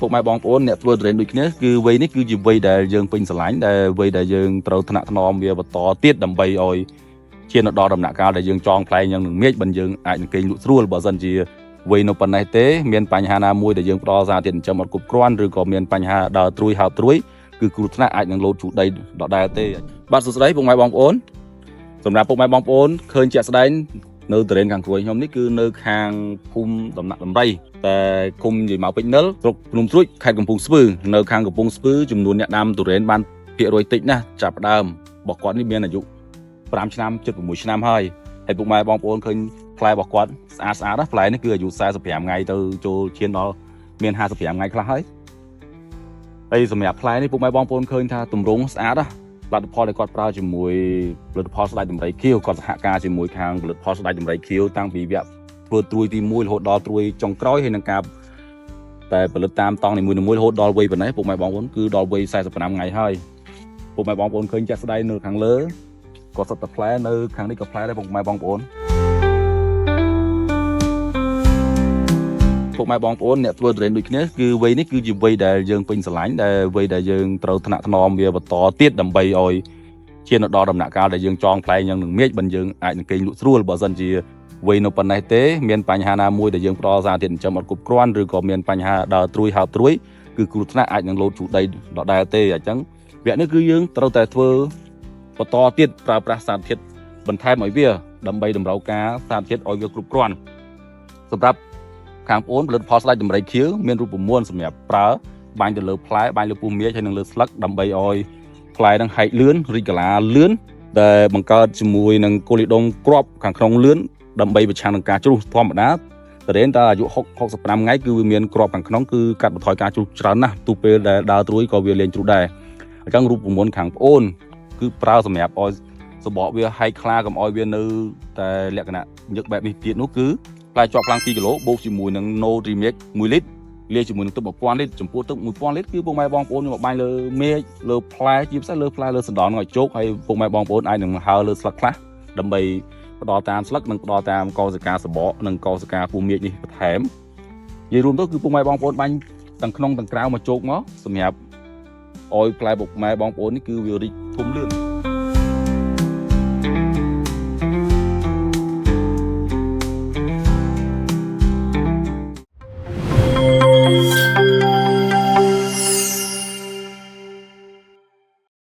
ពុកម៉ែបងប្អូនអ្នកធ្វើតរេនដូចគ្នាគឺវ័យនេះគឺជាវ័យដែលយើងពេញស្រឡាញ់ដែលវ័យដែលយើងត្រូវថ្នាក់ថ្នមវាបន្តទៀតដើម្បីឲ្យឈានដល់ដំណាក់កាលដែលយើងចងផ្លែយ៉ាងនឹងមេឃបិណ្ឌយើងអាចនឹងគេងលក់ស្រួលបើមិនជាវ័យនៅប៉ុណ្ណេះទេមានបញ្ហាណាមួយដែលយើងផ្ដល់សារធាតុចិញ្ចឹមអត់គ្រប់គ្រាន់ឬក៏មានបញ្ហាដើរត្រួយហើបត្រួយគឺគ្រោះថ្នាក់អាចនឹងលោតជូរដីដដែលទេបាទសួស្តីពុកម៉ែបងប្អូនសម្រាប់ពុកម៉ែបងប្អូនឃើញជាក់ស្ដែងនៅតរេនខាងក្រោយខ្ញុំនេះគឺនៅខាងភូមិដំណាក់ដំរីតែឃុំនិយាយមកពេជ្រនិលស្រុកភ្នំស្រួយខេត្តកំពង់ស្ពឺនៅខាងកំពង់ស្ពឺចំនួនអ្នកដាំតរេនបានភាគរយតិចណាស់ចាប់ដើមរបស់គាត់នេះមានអាយុ5ឆ្នាំជិត6ឆ្នាំហើយពុកម៉ែបងប្អូនឃើញផ្លែរបស់គាត់ស្អាតណាស់ផ្លែនេះគឺអាយុ45ថ្ងៃទៅចូលឈានដល់មាន55ថ្ងៃខ្លះហើយសម្រាប់ផ្លែនេះពុកម៉ែបងប្អូនឃើញថាទម្រង់ស្អាតណាស់ផលិតផលដែលគាត់ប្រើជាមួយផលិតផលស្ដេចដំរីខៀវគាត់សហការជាមួយខាងផលិតផលស្ដេចដំរីខៀវតាំងពីវគ្គធ្វើត្រួយទី1រហូតដល់ត្រួយចុងក្រោយហើយនឹងការតែផលិតតាមតង់នីមួយៗរហូតដល់វ័យប៉ុណ្ណេះពុកម៉ែបងប្អូនគឺដល់វ័យ45ថ្ងៃហើយពុកម៉ែបងប្អូនឃើញចាក់ស្ដែងនៅខាងលើក៏សុទ្ធតែផ្លែនៅខាងនេះក៏ផ្លែដែរពុកម៉ែបងប្អូនពុកម៉ែបងប្អូនអ្នកធ្វើតរេនដូចគ្នាគឺវ័យនេះគឺជាវ័យដែលយើងពេញស្រឡាញ់ដែលវ័យដែលយើងត្រូវថ្នាក់ថ្នមវាបន្តទៀតដើម្បីឲ្យឈានដល់ដំណាក់កាលដែលយើងចងផ្លែយ៉ាងនឹងមេឃបិណ្ឌយើងអាចនឹងគេងលក់ស្រួលបើមិនជាវ័យនៅប៉ុណ្ណេះទេមានបញ្ហាណាមួយដែលយើងផ្ដល់សារធាតុចិញ្ចឹមអត់គ្រប់គ្រាន់ឬក៏មានបញ្ហាដើរត្រួយហើបត្រួយគឺគ្រោះថ្នាក់អាចនឹងលោតជូរដីដដែលទេអញ្ចឹងវគ្គនេះគឺយើងត្រូវតែធ្វើបន្តទៀតប្រើប្រាស់សារធាតុបន្ថែមឲ្យវាដើម្បីតម្រូវការសារធាតុឲ្យវាគ្រប់គ្រាន់សម្រាប់ខាងប្អូនផលិតផលស្ដេចដំរីខៀវមានរូបមន្តសម្រាប់ប្រើបាញ់ទៅលើផ្លែបាញ់លើពុះមាសហើយនឹងលើស្លឹកដើម្បីឲ្យផ្លែនឹងហែកលឿនរីកកាឡាលឿនដែលបង្កើតជាមួយនឹងកូលីដុងគ្រាប់ខាងក្នុងលឿនដើម្បីប្រឆាំងនឹងការជ្រុះធម្មតាតរេនតែអាយុ65ថ្ងៃគឺវាមានគ្រាប់ខាងក្នុងគឺកាត់បន្ថយការជ្រុះច្រើនណាស់ទូពេលដែលដើរត្រួយក៏វាលែងជ្រុះដែរអញ្ចឹងរូបមន្តខាងប្អូនគឺប្រើសម្រាប់ឲ្យសបកវាហែកខ្លាកុំឲ្យវានៅតែលក្ខណៈញឹកបែបនេះទៀតនោះគឺផ្លែជាប់ខ្លាំង2គីឡូបូកជាមួយនឹង Nutrimix 1លីត្រលាយជាមួយនឹងទឹក 1000 លីត្រចំពោះទឹក 1000 លីត្រគឺពុកម៉ែបងប្អូនយកមកបាញ់លើមេឃលើផ្លែជាពិសេសលើផ្លែលើសណ្ដោនឲ្យជោគហើយពុកម៉ែបងប្អូនអាចនឹងហើរលើស្លឹកខ្លះដើម្បីផ្ដល់តាមស្លឹកនិងផ្ដល់តាមកោសិកាសបកនិងកោសិកាពុះមាសនេះបន្ថែមនិយាយរួមទៅគឺពុកម៉ែបងប្អូនបាញ់ទាំងក្នុងទាំងក្រៅមកជោគមកសម្រាប់ឲ្យផ្លែពុកម៉ែបងប្អូននេះគឺវារីកធំលឿន